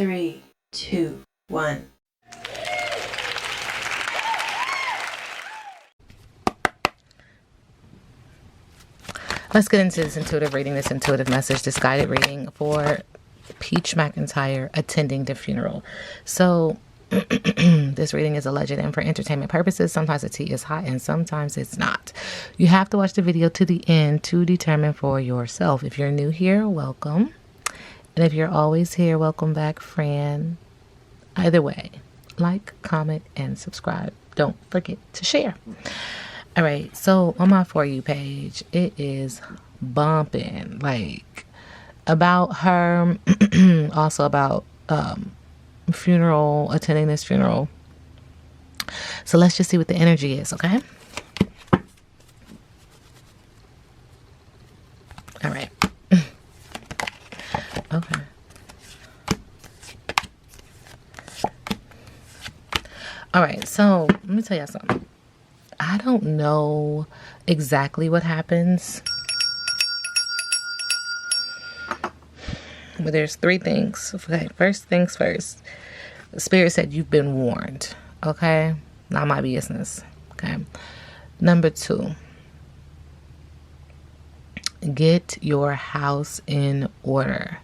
3, 2, 1. Let's get into this intuitive reading, this intuitive message, this guided reading for Peach McIntyre attending the funeral. So this reading is alleged and for entertainment purposes. Sometimes the tea is hot and sometimes it's not. You have to watch the video to the end to determine for yourself. If you're new here, welcome. And if you're always here, welcome back, friend. Either way, like, comment, and subscribe. Don't forget to share. All right, so on my For You page, it is bumping, like, about her, also about funeral, attending this funeral. So let's just see what the energy is, okay? All right. Okay. All right, so let me tell you something. I don't know exactly what happens, but there's 3 things. Okay, first things first. The Spirit said you've been warned. Okay, not my business. Okay. Number 2, get your house in order.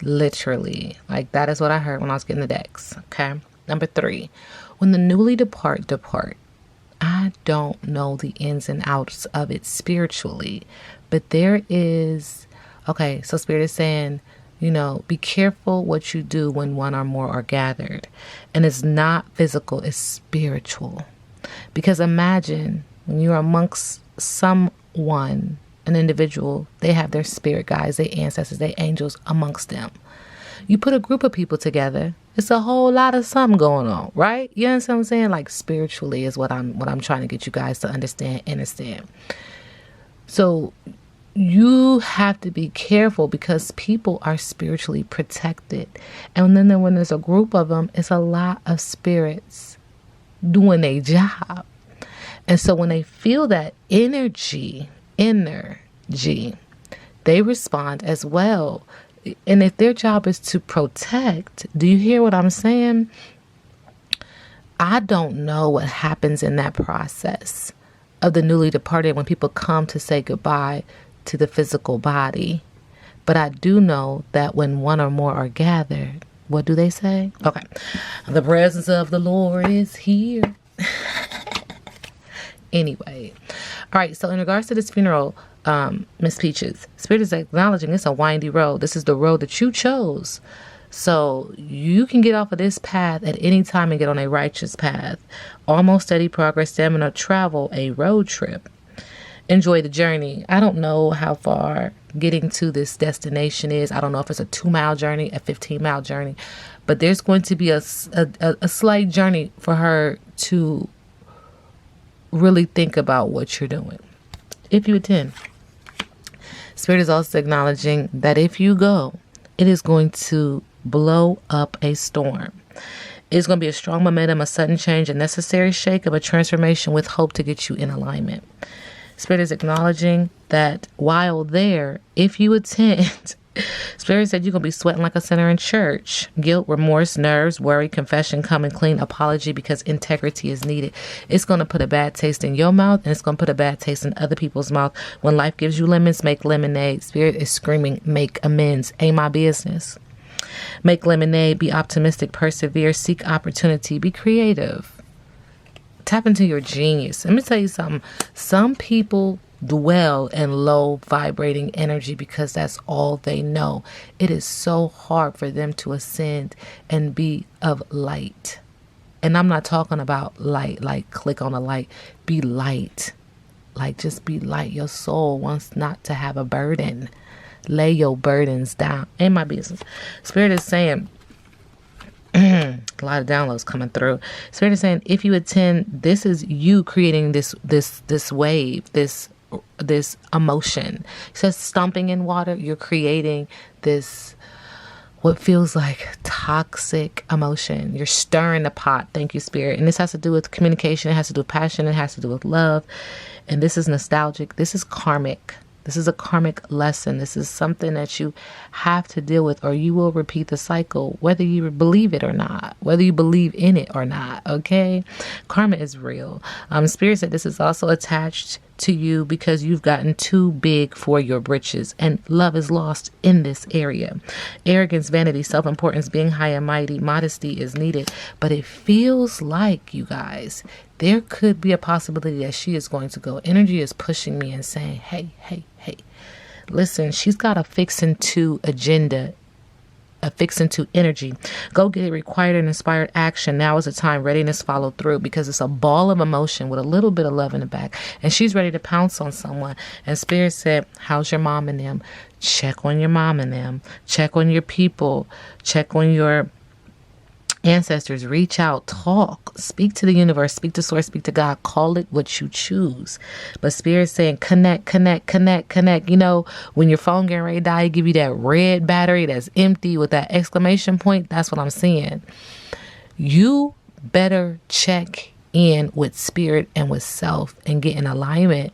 Literally, like that is what I heard when I was getting the decks. Okay. Number 3, when the newly depart. I don't know the ins and outs of it spiritually, but there is, okay, so Spirit is saying, you know, be careful what you do when one or more are gathered. And it's not physical, it's spiritual. Because imagine when you're amongst someone, an individual, they have their spirit guides, their ancestors, their angels amongst them. You put a group of people together, it's a whole lot of something going on, right? You understand what I'm saying? Like spiritually is what I'm trying to get you guys to understand. So you have to be careful because people are spiritually protected. And then when there's a group of them, it's a lot of spirits doing their job. And so when they feel that energy, they respond as well. And if their job is to protect, do you hear what I'm saying? I don't know what happens in that process of the newly departed when people come to say goodbye to the physical body. But I do know that when one or more are gathered, what do they say? Okay. The presence of the Lord is here. Anyway. All right. So in regards to this funeral, Miss Peaches, Spirit is acknowledging it's a windy road. This is the road that you chose. So you can get off of this path at any time and get on a righteous path. Almost steady progress, stamina, travel a road trip. Enjoy the journey. I don't know how far getting to this destination is. I don't know if it's a 2-mile journey, a 15-mile journey, but there's going to be a slight journey for her to really think about what you're doing. If you attend. Spirit is also acknowledging that if you go, it is going to blow up a storm. It's going to be a strong momentum, a sudden change, a necessary shake of a transformation with hope to get you in alignment. Spirit is acknowledging that while there, if you attend, Spirit said you're going to be sweating like a sinner in church. Guilt, remorse, nerves, worry, confession, coming clean, apology because integrity is needed. It's going to put a bad taste in your mouth and it's going to put a bad taste in other people's mouth. When life gives you lemons, make lemonade. Spirit is screaming, make amends. Ain't my business. Make lemonade, be optimistic, persevere, seek opportunity, be creative. Tap into your genius. Let me tell you something. Some people dwell in low vibrating energy because that's all they know. It is so hard for them to ascend and be of light. And I'm not talking about light, like click on a light. Be light. Like just be light. Your soul wants not to have a burden. Lay your burdens down. Ain't my business. Spirit is saying, a lot of downloads coming through. Spirit is saying, if you attend, this is you creating this wave, this emotion. It says stomping in water. You're creating this, what feels like toxic emotion. You're stirring the pot. Thank you, Spirit. And this has to do with communication. It has to do with passion. It has to do with love. And this is nostalgic. This is karmic. This is a karmic lesson. This is something that you have to deal with, or you will repeat the cycle, whether you believe it or not, whether you believe in it or not. Okay. Karma is real. Spirit said this is also attached to you because you've gotten too big for your britches, and love is lost in this area. Arrogance, vanity, self-importance, being high and mighty, modesty is needed. But it feels like, you guys, there could be a possibility that she is going to go. Energy is pushing me and saying, hey, listen, she's got a fixin' to agenda, a fixin' to energy. Go get it. Required and inspired action. Now is the time. Readiness, follow through, because it's a ball of emotion with a little bit of love in the back, and she's ready to pounce on someone. And Spirit said, how's your mom and them? Check on your mom and them. Check on your people. Check on your ancestors. Reach out, talk, speak to the universe, speak to source, speak to God, call it what you choose. But Spirit saying connect. You know, when your phone getting ready to die, give you that red battery that's empty with that exclamation point. That's what I'm seeing. You better check in with spirit and with self and get in alignment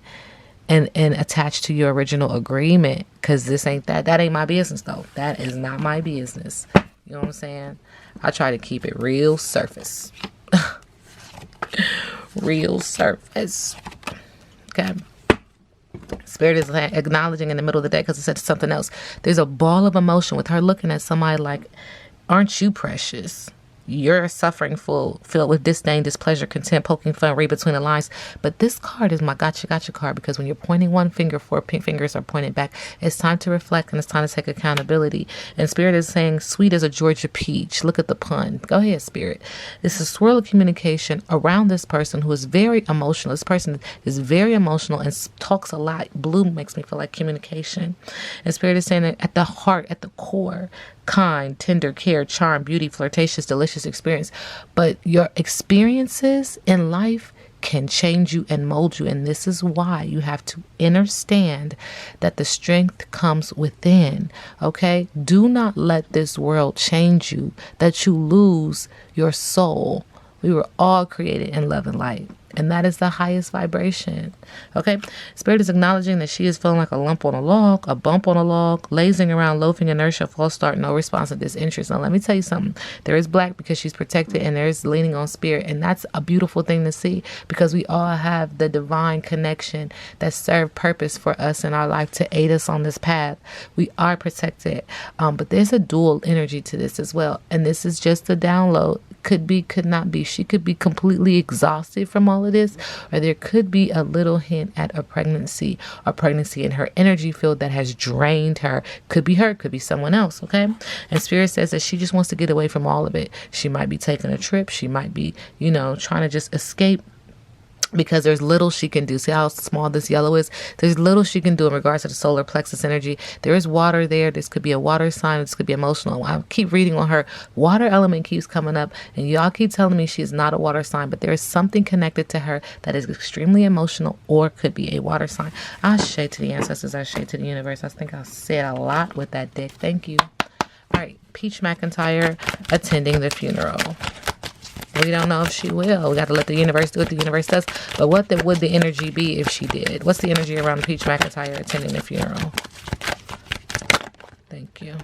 and attach to your original agreement, because this ain't that ain't my business though. That is not my business. You know what I'm saying? I try to keep it real surface. Real surface. Okay. Spirit is acknowledging in the middle of the day, because it said something else. There's a ball of emotion with her looking at somebody like, aren't you precious? You're suffering filled with disdain, displeasure, contempt, poking fun, read between the lines. But this card is my gotcha card, because when you're pointing one finger, 4 pink fingers are pointed back. It's time to reflect, and it's time to take accountability. And Spirit is saying, sweet as a Georgia peach. Look at the pun. Go ahead, Spirit. It's a swirl of communication around this person who is very emotional. This person is very emotional and talks a lot. Blue makes me feel like communication. And Spirit is saying that at the heart, at the core, kind, tender, care, charm, beauty, flirtatious, delicious experience. But your experiences in life can change you and mold you. And this is why you have to understand that the strength comes within. Okay? Do not let this world change you, that you lose your soul. We were all created in love and light, and that is the highest vibration. Okay? Spirit is acknowledging that she is feeling like a lump on a log, a bump on a log, lazing around, loafing, inertia, false start, no response to disinterest. Now, let me tell you something. There is black because she's protected, and there is leaning on spirit, and that's a beautiful thing to see, because we all have the divine connection that serve purpose for us in our life to aid us on this path. We are protected, but there's a dual energy to this as well, and this is just a download. Could be, could not be. She could be completely exhausted from all of this, or there could be a little hint at a pregnancy in her energy field that has drained her. Could be her, could be someone else. Okay. And Spirit says that she just wants to get away from all of it. She might be taking a trip. She might be, trying to just escape, because there's little she can do. See how small this yellow is? There's little she can do in regards to the solar plexus energy. There is water there. This could be a water sign. This could be emotional. I keep reading on her. Water element keeps coming up, and y'all keep telling me she is not a water sign, but there is something connected to her that is extremely emotional, or could be a water sign. I shade to the ancestors. I shade to the universe. I think I said a lot with that dick. Thank you. All right. Peach McIntyre attending the funeral. We don't know if she will. We got to let the universe do what the universe does. But what would the energy be if she did? What's the energy around Peach McIntyre attending the funeral? Thank you.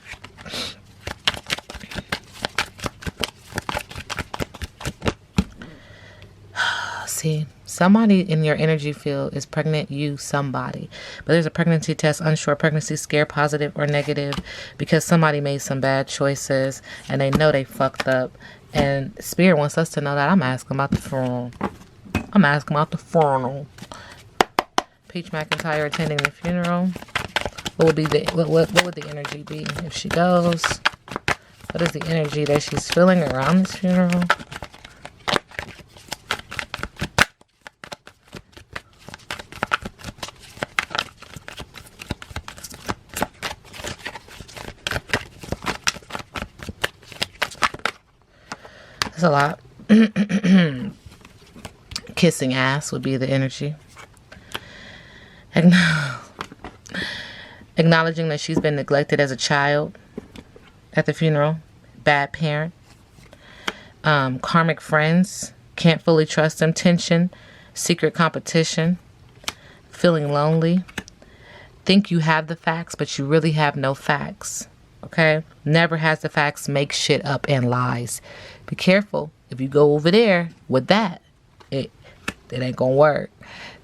See, somebody in your energy field is pregnant, somebody. But there's a pregnancy test, unsure, pregnancy scare, positive or negative, because somebody made some bad choices and they know they fucked up. And Spirit wants us to know that. I'm asking about the funeral. Peach McIntyre attending the funeral. What would be what would the energy be if she goes? What is the energy that she's feeling around this funeral? That's a lot. Kissing ass would be the energy. Acknowledging that she's been neglected as a child at the funeral. Bad parent. Karmic friends. Can't fully trust them. Tension. Secret competition. Feeling lonely. think you have the facts, but you really have no facts. Okay? Never has the facts, make shit up and lies. Be careful. If you go over there with that, it ain't gonna work.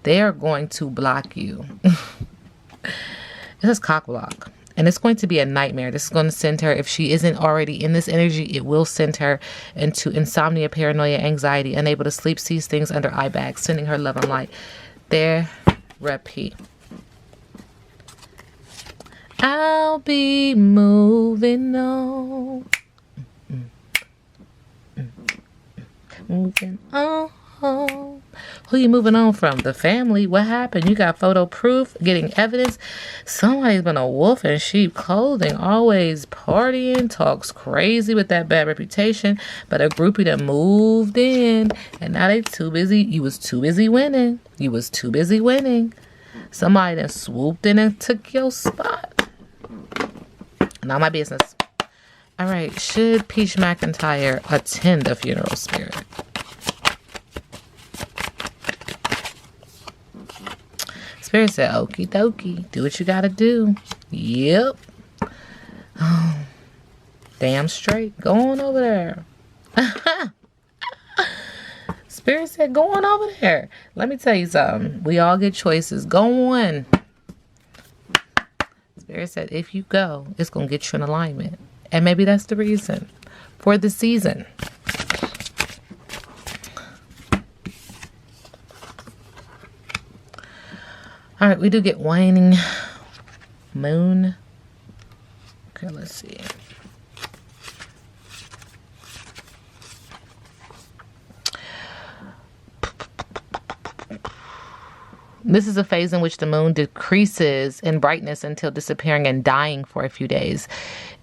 They are going to block you. This is cock block. And it's going to be a nightmare. This is going to send her, if she isn't already in this energy, it will send her into insomnia, paranoia, anxiety, unable to sleep, sees things under eye bags, sending her love and light. Therapy. I'll be moving on. Moving on. Who you moving on from? The family? What happened? You got photo proof, getting evidence. Somebody's been a wolf in sheep clothing, always partying, talks crazy with that bad reputation, but a groupie that moved in and now they too busy. You was too busy winning. You was too busy winning. Somebody that swooped in and took your spot. Not my business. All right. Should Peach McIntyre attend a funeral, Spirit? Spirit said, okie dokie. Do what you gotta do. Yep. Oh, damn straight. Go on over there. Spirit said, go on over there. Let me tell you something. We all get choices. Go on. Spirit said, if you go, it's going to get you in alignment. And maybe that's the reason for the season. All right, we do get waning moon. Okay, let's see. This is a phase in which the moon decreases in brightness until disappearing and dying for a few days.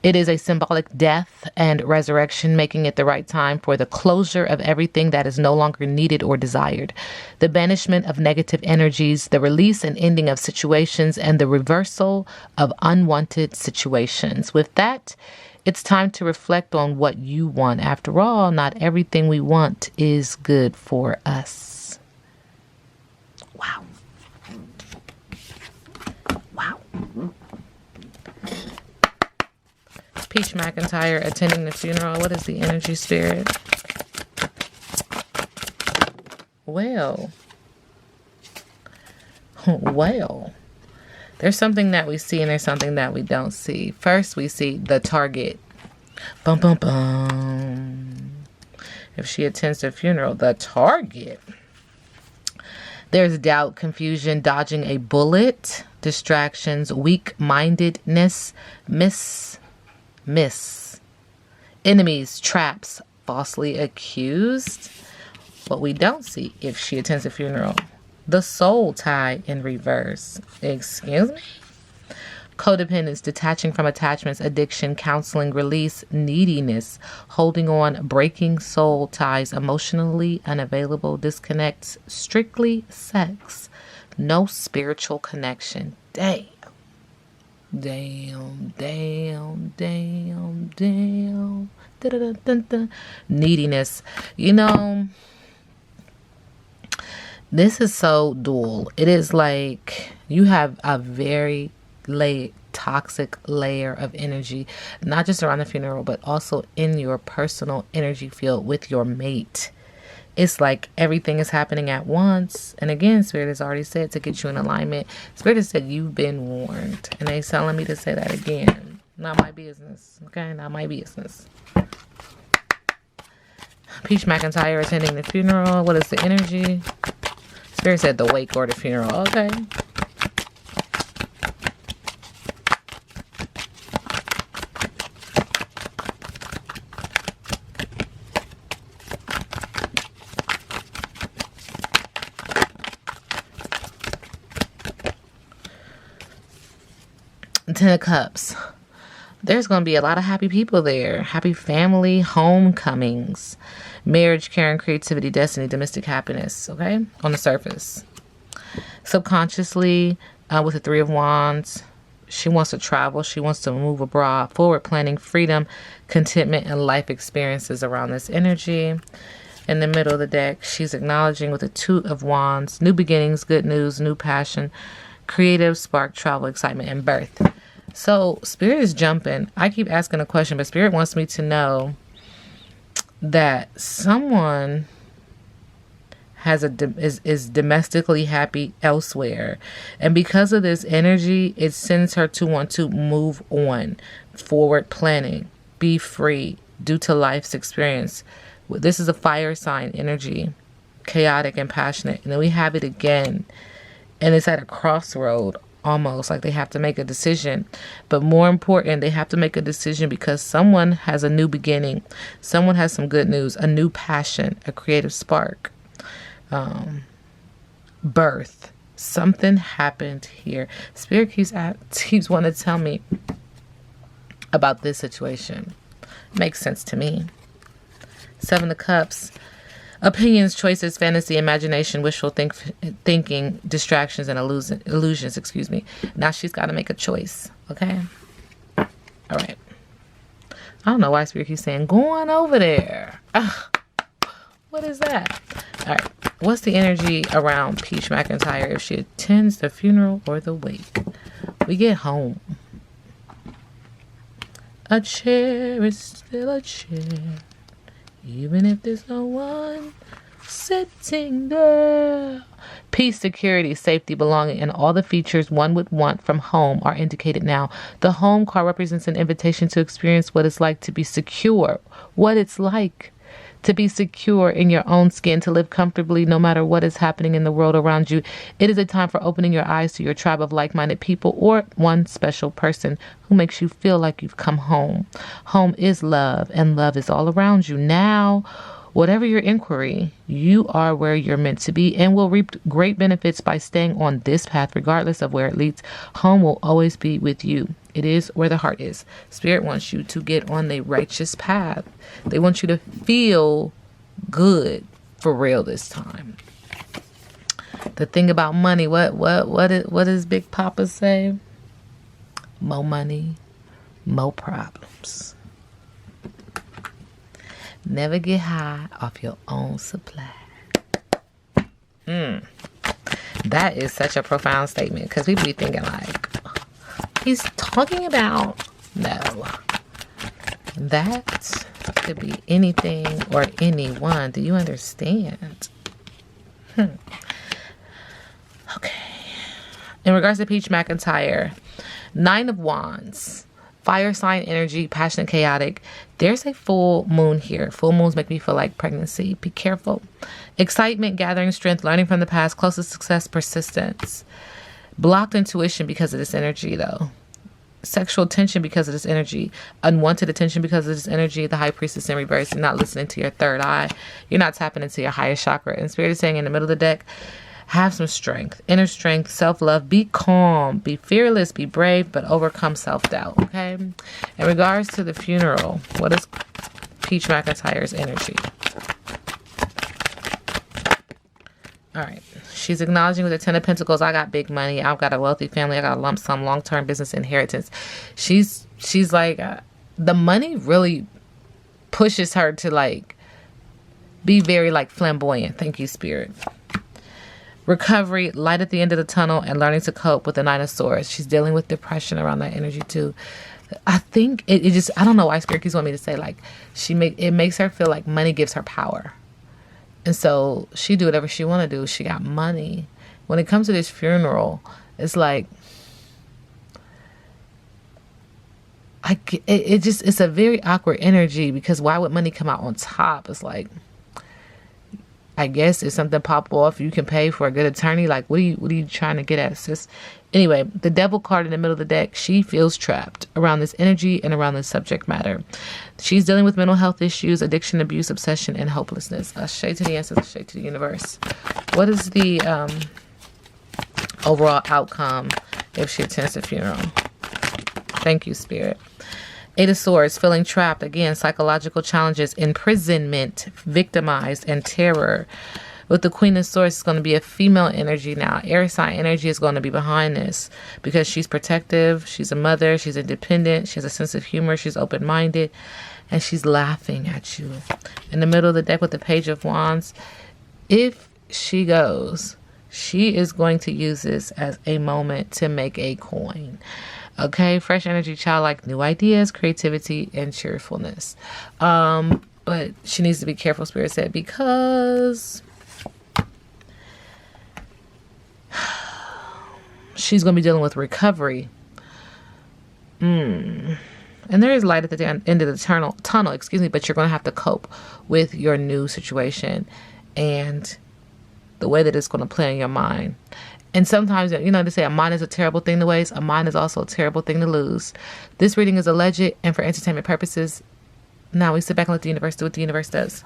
It is a symbolic death and resurrection, making it the right time for the closure of everything that is no longer needed or desired, the banishment of negative energies, the release and ending of situations, and the reversal of unwanted situations. With that, it's time to reflect on what you want. After all, not everything we want is good for us. Wow. Wow. Peach McIntyre attending the funeral. What is the energy, Spirit? Well. There's something that we see and there's something that we don't see. First, we see the target. Bum, bum, bum. If she attends the funeral, the target. There's doubt, confusion, dodging a bullet, distractions, weak-mindedness, miss. Enemies, traps, falsely accused. What we don't see if she attends a funeral, the soul tie in reverse. Excuse me? Codependence, detaching from attachments, addiction, counseling, release, neediness, holding on, breaking soul ties, emotionally unavailable, disconnects, strictly sex, no spiritual connection. Damn. Da-da-da-da-da. Neediness. You know, this is so dual. It is like you have a very toxic layer of energy, not just around the funeral, but also in your personal energy field with your mate. It's like everything is happening at once. And again, Spirit has already said to get you in alignment. Spirit has said you've been warned. And they're telling me to say that again. Not my business. Okay? Not my business. Peach McIntyre attending the funeral. What is the energy? Spirit said the wake or the funeral. Okay. Ten of Cups. There's going to be a lot of happy people there. Happy family, homecomings, marriage, caring, creativity, destiny, domestic happiness. Okay? On the surface. Subconsciously, with the Three of Wands, she wants to travel. She wants to move abroad. Forward planning, freedom, contentment, and life experiences around this energy. In the middle of the deck, she's acknowledging with the Two of Wands, new beginnings, good news, new passion, creative spark, travel, excitement, and birth. So Spirit is jumping. I keep asking a question, but Spirit wants me to know that someone is domestically happy elsewhere, and because of this energy, it sends her to want to move on, forward planning, be free due to life's experience. This is a fire sign energy, chaotic and passionate, and then we have it again, and it's at a crossroad, almost like they have to make a decision. But more important, they have to make a decision because someone has a new beginning, someone has some good news, a new passion, a creative spark. Birth. Something happened here. Spirit keeps wanting to tell me about this situation. Makes sense to me. 7 of Cups. Opinions, choices, fantasy, imagination, wishful thinking, distractions, and illusions. Excuse me. Now she's got to make a choice. Okay. All right. I don't know why Spirit keeps saying, go on over there. What is that? All right. What's the energy around Peach McIntyre if she attends the funeral or the wake? We get home. A chair is still a chair, even if there's no one sitting there. Peace, security, safety, belonging, and all the features one would want from home are indicated now. The home card represents an invitation to experience what it's like to be secure, what it's like to be secure in your own skin, to live comfortably no matter what is happening in the world around you. It is a time for opening your eyes to your tribe of like-minded people or one special person who makes you feel like you've come home. Home is love, and love is all around you. Now, whatever your inquiry, you are where you're meant to be and will reap great benefits by staying on this path regardless of where it leads. Home will always be with you. It is where the heart is. Spirit wants you to get on the righteous path. They want you to feel good for real this time. The thing about money, what does Big Papa say? More money, more problems. Never get high off your own supply. That is such a profound statement because people be thinking like, he's talking about, no. That could be anything or anyone. Do you understand? Okay. In regards to Peach McIntyre, 9 of Wands. Fire sign energy, passionate, chaotic. There's a full moon here. Full moons make me feel like pregnancy. Be careful. Excitement, gathering strength, learning from the past, closest success, persistence. Blocked intuition because of this energy, though. Sexual tension because of this energy. Unwanted attention because of this energy. The High Priestess in reverse. You're not listening to your third eye. You're not tapping into your highest chakra. And Spirit is saying in the middle of the deck, have some strength, inner strength, self-love. Be calm, be fearless, be brave, but overcome self-doubt, okay? In regards to the funeral, what is Peach McIntyre's energy? All right. She's acknowledging with the 10 of Pentacles, I got big money. I've got a wealthy family. I got a lump sum, long-term business inheritance. She's like, the money really pushes her to like, be very like flamboyant. Thank you, Spirit. Recovery, light at the end of the tunnel, and learning to cope with the 9 of Swords. She's dealing with depression around that energy too. I think it just, I don't know why Spirit keeps wanting me to say like, it makes her feel like money gives her power. And so she do whatever she want to do. She got money. When it comes to this funeral, it's like, it's a very awkward energy because why would money come out on top? It's like, I guess if something pop off, you can pay for a good attorney. Like, what are you trying to get at, sis? Anyway, the Devil card in the middle of the deck, she feels trapped around this energy and around this subject matter. She's dealing with mental health issues, addiction, abuse, obsession, and hopelessness. Shade to the ancestors, shade to the universe. What is the overall outcome if she attends the funeral? Thank you, Spirit. 8 of Swords, feeling trapped. Again, psychological challenges, imprisonment, victimized, and terror. With the Queen of Swords, it's going to be a female energy now. Air sign energy is going to be behind this because she's protective, she's a mother, she's independent, she has a sense of humor, she's open-minded, and she's laughing at you. In the middle of the deck with the Page of Wands, if she goes, She is going to use this as a moment to make a coin. Okay, fresh energy, childlike, new ideas, creativity, and cheerfulness. But she needs to be careful, Spirit said, because she's going to be dealing with recovery. And there is light at the end of the tunnel, but you're going to have to cope with your new situation and the way that it's going to play in your mind. And sometimes, they say a mind is a terrible thing to waste. A mind is also a terrible thing to lose. This reading is alleged and for entertainment purposes. Now we sit back and let the universe do what the universe does.